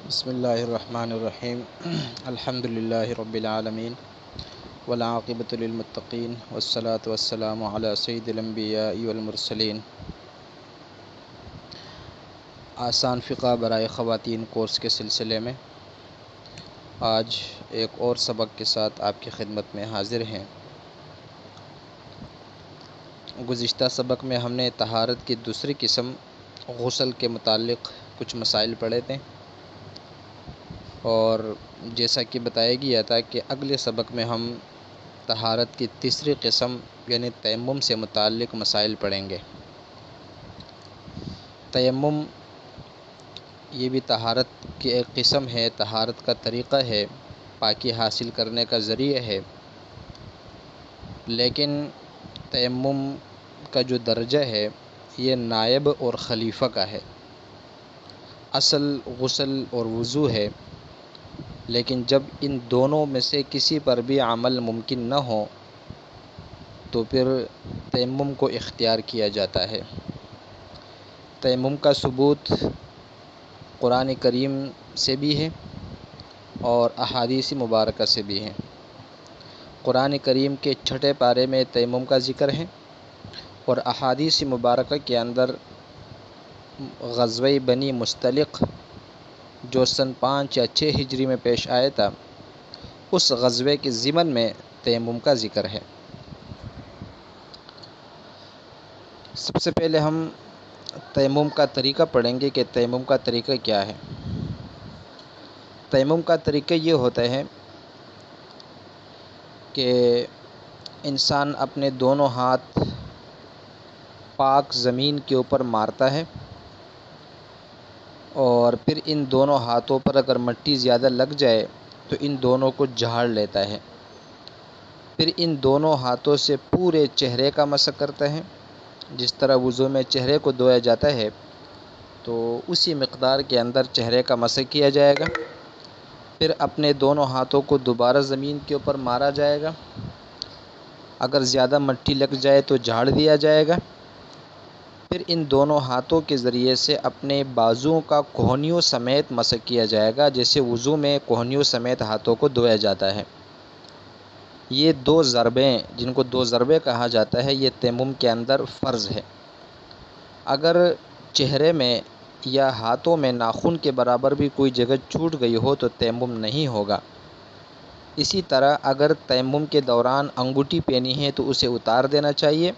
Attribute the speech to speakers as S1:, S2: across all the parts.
S1: بسم اللہ الرحمن الرحیم الحمد للہ رب العالمین والعاقبۃ للمتقین والصلاة والسلام علی سید الانبیاء والمرسلین۔ آسان فقہ برائے خواتین کورس کے سلسلے میں آج ایک اور سبق کے ساتھ آپ کی خدمت میں حاضر ہیں۔ گزشتہ سبق میں ہم نے طہارت کی دوسری قسم غسل کے متعلق کچھ مسائل پڑھے تھے، اور جیسا کہ بتایا گیا تھا کہ اگلے سبق میں ہم طہارت کی تیسری قسم یعنی تیمم سے متعلق مسائل پڑھیں گے۔ تیمم یہ بھی طہارت کی ایک قسم ہے، طہارت کا طریقہ ہے، پاکی حاصل کرنے کا ذریعہ ہے، لیکن تیمم کا جو درجہ ہے یہ نائب اور خلیفہ کا ہے۔ اصل غسل اور وضو ہے، لیکن جب ان دونوں میں سے کسی پر بھی عمل ممکن نہ ہو تو پھر تیمم کو اختیار کیا جاتا ہے۔ تیمم کا ثبوت قرآن کریم سے بھی ہے اور احادیث مبارکہ سے بھی ہے۔ قرآن کریم کے 6 پارے میں تیمم کا ذکر ہے، اور احادیث مبارکہ کے اندر غزوہ بنی مستلق جو سن 5 یا 6 ہجری میں پیش آیا تھا، اس غزوے کے ضمن میں تیمم کا ذکر ہے۔ سب سے پہلے ہم تیمم کا طریقہ پڑھیں گے کہ تیمم کا طریقہ کیا ہے۔ تیمم کا طریقہ یہ ہوتا ہے کہ انسان اپنے دونوں ہاتھ پاک زمین کے اوپر مارتا ہے، اور پھر ان دونوں ہاتھوں پر اگر مٹی زیادہ لگ جائے تو ان دونوں کو جھاڑ لیتا ہے، پھر ان دونوں ہاتھوں سے پورے چہرے کا مسح کرتا ہے۔ جس طرح وضو میں چہرے کو دھویا جاتا ہے تو اسی مقدار کے اندر چہرے کا مسح کیا جائے گا۔ پھر اپنے دونوں ہاتھوں کو دوبارہ زمین کے اوپر مارا جائے گا، اگر زیادہ مٹی لگ جائے تو جھاڑ دیا جائے گا۔ پھر ان دونوں ہاتھوں کے ذریعے سے اپنے بازوؤں کا کوہنیوں سمیت مسح کیا جائے گا، جیسے وضو میں کوہنیوں سمیت ہاتھوں کو دھویا جاتا ہے۔ یہ 2 ضربیں جن کو 2 ضربیں کہا جاتا ہے، یہ تیمم کے اندر فرض ہے۔ اگر چہرے میں یا ہاتھوں میں ناخن کے برابر بھی کوئی جگہ چھوٹ گئی ہو تو تیمم نہیں ہوگا۔ اسی طرح اگر تیمم کے دوران انگوٹھی پہنی ہے تو اسے اتار دینا چاہیے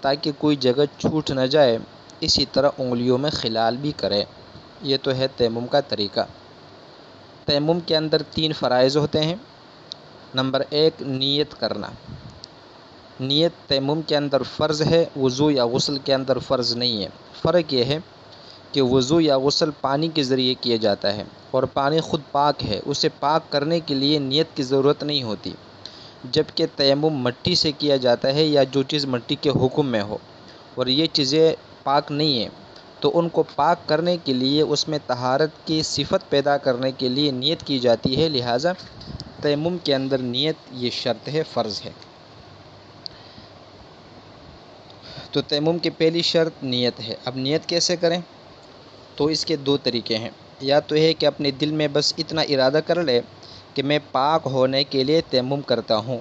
S1: تاکہ کوئی جگہ چھوٹ نہ جائے۔ اسی طرح انگلیوں میں خلال بھی کرے۔ یہ تو ہے تیمم کا طریقہ۔ تیمم کے اندر 3 فرائض ہوتے ہیں۔ نمبر 1 نیت کرنا۔ نیت تیمم کے اندر فرض ہے، وضو یا غسل کے اندر فرض نہیں ہے۔ فرق یہ ہے کہ وضو یا غسل پانی کے ذریعے کیا جاتا ہے، اور پانی خود پاک ہے، اسے پاک کرنے کے لیے نیت کی ضرورت نہیں ہوتی، جبکہ تیمم مٹی سے کیا جاتا ہے یا جو چیز مٹی کے حکم میں ہو، اور یہ چیزیں پاک نہیں ہیں تو ان کو پاک کرنے کے لیے اس میں طہارت کی صفت پیدا کرنے کے لیے نیت کی جاتی ہے، لہٰذا تیمم کے اندر نیت یہ شرط ہے، فرض ہے۔ تو تیمم کی پہلی شرط نیت ہے۔ اب نیت کیسے کریں؟ تو اس کے 2 طریقے ہیں۔ یا تو ہے کہ اپنے دل میں بس اتنا ارادہ کر لے کہ میں پاک ہونے کے لیے تیمم کرتا ہوں۔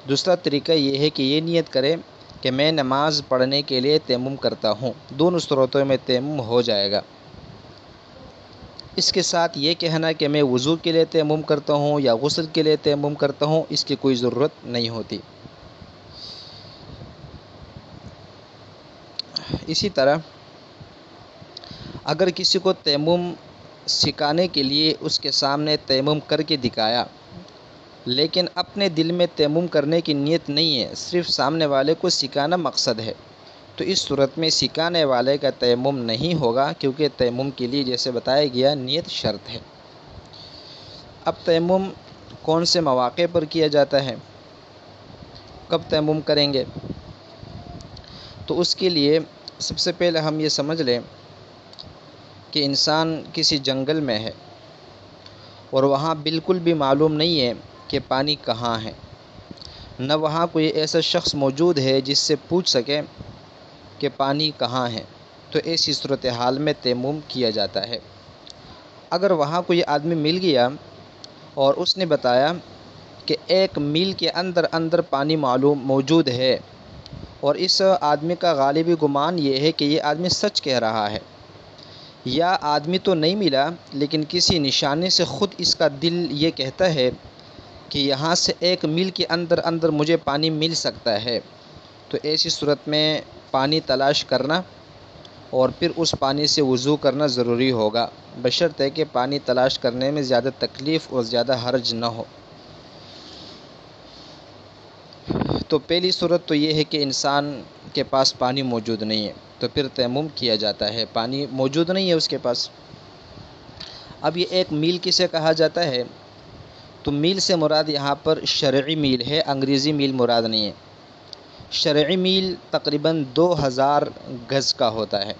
S1: دوسرا طریقہ یہ ہے کہ یہ نیت کرے کہ میں نماز پڑھنے کے لیے تیمم کرتا ہوں۔ دونوں صورتوں میں تیمم ہو جائے گا۔ اس کے ساتھ یہ کہنا کہ میں وضو کے لیے تیمم کرتا ہوں یا غسل کے لیے تیمم کرتا ہوں، اس کی کوئی ضرورت نہیں ہوتی۔ اسی طرح اگر کسی کو تیمم سکھانے کے لیے اس کے سامنے تیمم کر کے دکھایا، لیکن اپنے دل میں تیمم کرنے کی نیت نہیں ہے، صرف سامنے والے کو سکھانا مقصد ہے، تو اس صورت میں سکھانے والے کا تیمم نہیں ہوگا، کیونکہ تیمم کے لیے جیسے بتایا گیا نیت شرط ہے۔ اب تیمم کون سے مواقع پر کیا جاتا ہے، کب تیمم کریں گے؟ تو اس کے لیے سب سے پہلے ہم یہ سمجھ لیں کہ انسان کسی جنگل میں ہے اور وہاں بالکل بھی معلوم نہیں ہے کہ پانی کہاں ہے، نہ وہاں کوئی ایسا شخص موجود ہے جس سے پوچھ سکے کہ پانی کہاں ہے، تو ایسی صورتحال میں تیمم کیا جاتا ہے۔ اگر وہاں کوئی آدمی مل گیا اور اس نے بتایا کہ 1 میل کے اندر اندر پانی معلوم موجود ہے، اور اس آدمی کا غالبی گمان یہ ہے کہ یہ آدمی سچ کہہ رہا ہے، یا آدمی تو نہیں ملا لیکن کسی نشانے سے خود اس کا دل یہ کہتا ہے کہ یہاں سے 1 میل کے اندر اندر مجھے پانی مل سکتا ہے، تو ایسی صورت میں پانی تلاش کرنا اور پھر اس پانی سے وضو کرنا ضروری ہوگا، بشرطے کہ پانی تلاش کرنے میں زیادہ تکلیف اور زیادہ حرج نہ ہو۔ تو پہلی صورت تو یہ ہے کہ انسان کے پاس پانی موجود نہیں ہے، تو پھر تیمم کیا جاتا ہے، پانی موجود نہیں ہے اس کے پاس۔ اب یہ 1 میل کسے کہا جاتا ہے؟ تو میل سے مراد یہاں پر شرعی میل ہے، انگریزی میل مراد نہیں ہے۔ شرعی میل تقریباً 2000 گز کا ہوتا ہے،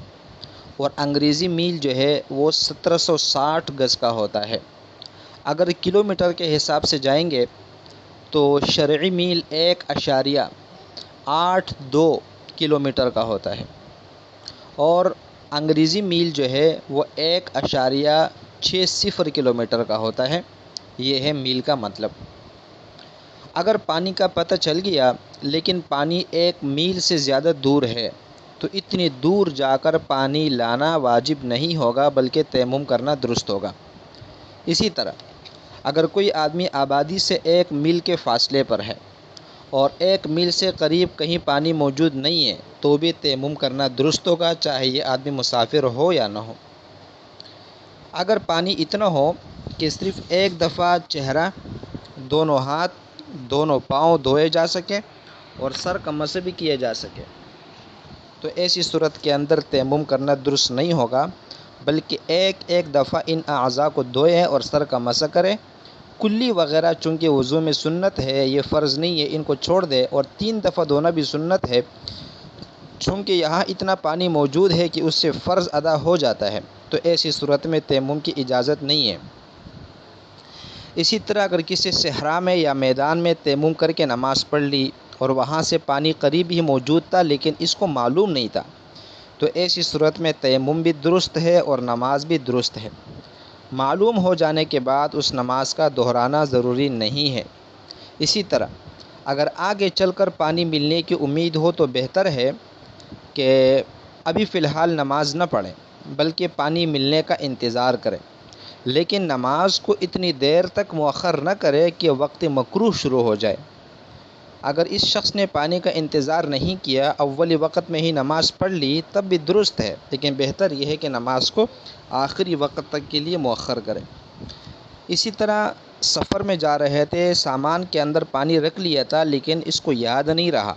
S1: اور انگریزی میل جو ہے وہ 1760 گز کا ہوتا ہے۔ اگر کلومیٹر کے حساب سے جائیں گے تو شرعی میل 1.82 کلومیٹر کا ہوتا ہے، اور انگریزی میل جو ہے وہ 1.60 کلومیٹر کا ہوتا ہے۔ یہ ہے میل کا مطلب۔ اگر پانی کا پتہ چل گیا لیکن پانی 1 میل سے زیادہ دور ہے، تو اتنی دور جا کر پانی لانا واجب نہیں ہوگا بلکہ تیمم کرنا درست ہوگا۔ اسی طرح اگر کوئی آدمی آبادی سے 1 میل کے فاصلے پر ہے اور 1 میل سے قریب کہیں پانی موجود نہیں ہے، تو بھی تیمم کرنا درست ہوگا، چاہے یہ آدمی مسافر ہو یا نہ ہو۔ اگر پانی اتنا ہو کہ صرف ایک دفعہ چہرہ، دونوں ہاتھ، دونوں پاؤں دھوئے جا سکے اور سر کا مسح بھی کیا جا سکے، تو ایسی صورت کے اندر تیمم کرنا درست نہیں ہوگا، بلکہ ایک دفعہ ان اعضاء کو دھوئے اور سر کا مسح کرے۔ کلی وغیرہ چونکہ وضو میں سنت ہے، یہ فرض نہیں ہے، ان کو چھوڑ دے، اور 3 دفعہ دھونا بھی سنت ہے، چونکہ یہاں اتنا پانی موجود ہے کہ اس سے فرض ادا ہو جاتا ہے، تو ایسی صورت میں تیمم کی اجازت نہیں ہے۔ اسی طرح اگر کسی صحرا میں یا میدان میں تیمم کر کے نماز پڑھ لی اور وہاں سے پانی قریب ہی موجود تھا لیکن اس کو معلوم نہیں تھا، تو ایسی صورت میں تیمم بھی درست ہے اور نماز بھی درست ہے۔ معلوم ہو جانے کے بعد اس نماز کا دہرانا ضروری نہیں ہے۔ اسی طرح اگر آگے چل کر پانی ملنے کی امید ہو تو بہتر ہے کہ ابھی فی الحال نماز نہ پڑھیں بلکہ پانی ملنے کا انتظار کریں، لیکن نماز کو اتنی دیر تک مؤخر نہ کرے کہ وقت مکروہ شروع ہو جائے۔ اگر اس شخص نے پانی کا انتظار نہیں کیا، اولی وقت میں ہی نماز پڑھ لی، تب بھی درست ہے، لیکن بہتر یہ ہے کہ نماز کو آخری وقت تک کے لیے مؤخر کرے۔ اسی طرح سفر میں جا رہے تھے، سامان کے اندر پانی رکھ لیا تھا لیکن اس کو یاد نہیں رہا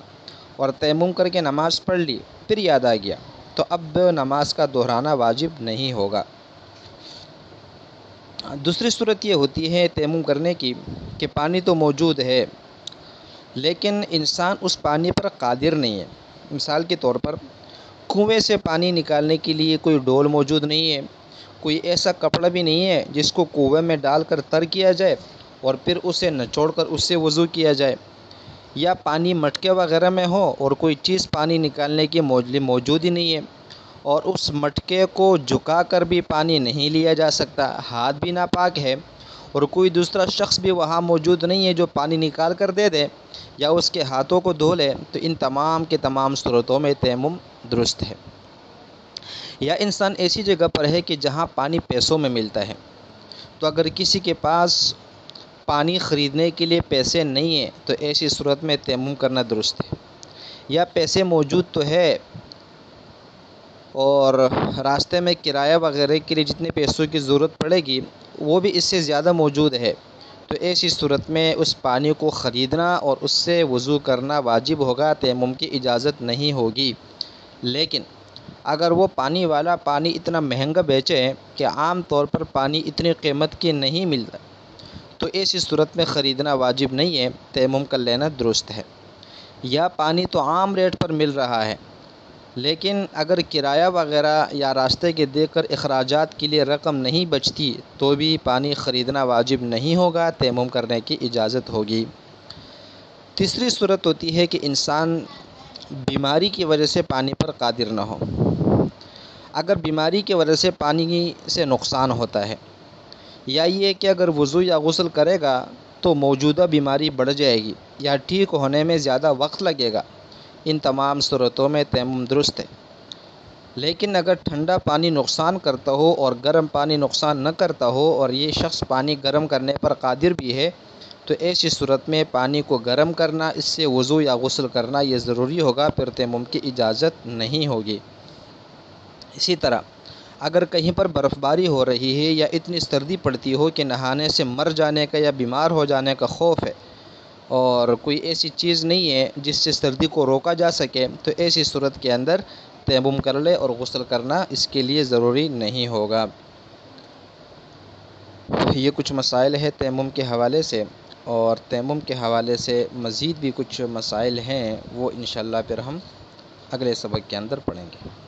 S1: اور تیمم کر کے نماز پڑھ لی، پھر یاد آ گیا، تو اب نماز کا دہرانا واجب نہیں ہوگا۔ دوسری صورت یہ ہوتی ہے تیمم کرنے کی کہ پانی تو موجود ہے لیکن انسان اس پانی پر قادر نہیں ہے۔ مثال کے طور پر کنویں سے پانی نکالنے کے لیے کوئی ڈول موجود نہیں ہے، کوئی ایسا کپڑا بھی نہیں ہے جس کو کنویں میں ڈال کر تر کیا جائے اور پھر اسے نچوڑ کر اس سے وضو کیا جائے، یا پانی مٹکے وغیرہ میں ہو اور کوئی چیز پانی نکالنے کی موجود ہی نہیں ہے، اور اس مٹکے کو جھکا کر بھی پانی نہیں لیا جا سکتا، ہاتھ بھی ناپاک ہے، اور کوئی دوسرا شخص بھی وہاں موجود نہیں ہے جو پانی نکال کر دے دے یا اس کے ہاتھوں کو دھو لے، تو ان تمام کے تمام صورتوں میں تیمم درست ہے۔ یا انسان ایسی جگہ پر ہے کہ جہاں پانی پیسوں میں ملتا ہے، تو اگر کسی کے پاس پانی خریدنے کے لیے پیسے نہیں ہیں تو ایسی صورت میں تیمم کرنا درست ہے۔ یا پیسے موجود تو ہے اور راستے میں کرایہ وغیرہ کے لیے جتنے پیسوں کی ضرورت پڑے گی وہ بھی اس سے زیادہ موجود ہے، تو ایسی صورت میں اس پانی کو خریدنا اور اس سے وضو کرنا واجب ہوگا، تیمم کی اجازت نہیں ہوگی۔ لیکن اگر وہ پانی والا پانی اتنا مہنگا بیچے کہ عام طور پر پانی اتنی قیمت کی نہیں ملتا، تو ایسی صورت میں خریدنا واجب نہیں ہے، تیمم کر لینا درست ہے۔ یا پانی تو عام ریٹ پر مل رہا ہے لیکن اگر کرایہ وغیرہ یا راستے کے دے کر اخراجات کے لیے رقم نہیں بچتی تو بھی پانی خریدنا واجب نہیں ہوگا، تیمم کرنے کی اجازت ہوگی۔ تیسری صورت ہوتی ہے کہ انسان بیماری کی وجہ سے پانی پر قادر نہ ہو۔ اگر بیماری کی وجہ سے پانی سے نقصان ہوتا ہے یا یہ کہ اگر وضو یا غسل کرے گا تو موجودہ بیماری بڑھ جائے گی یا ٹھیک ہونے میں زیادہ وقت لگے گا، ان تمام صورتوں میں تیمم درست ہے۔ لیکن اگر ٹھنڈا پانی نقصان کرتا ہو اور گرم پانی نقصان نہ کرتا ہو اور یہ شخص پانی گرم کرنے پر قادر بھی ہے، تو ایسی صورت میں پانی کو گرم کرنا، اس سے وضو یا غسل کرنا یہ ضروری ہوگا، پھر تیمم کی اجازت نہیں ہوگی۔ اسی طرح اگر کہیں پر برف باری ہو رہی ہے یا اتنی سردی پڑتی ہو کہ نہانے سے مر جانے کا یا بیمار ہو جانے کا خوف ہے اور کوئی ایسی چیز نہیں ہے جس سے سردی کو روکا جا سکے، تو ایسی صورت کے اندر تیمم کر لے اور غسل کرنا اس کے لیے ضروری نہیں ہوگا۔ یہ کچھ مسائل ہے تیمم کے حوالے سے، اور تیمم کے حوالے سے مزید بھی کچھ مسائل ہیں، وہ انشاءاللہ پھر ہم اگلے سبق کے اندر پڑھیں گے۔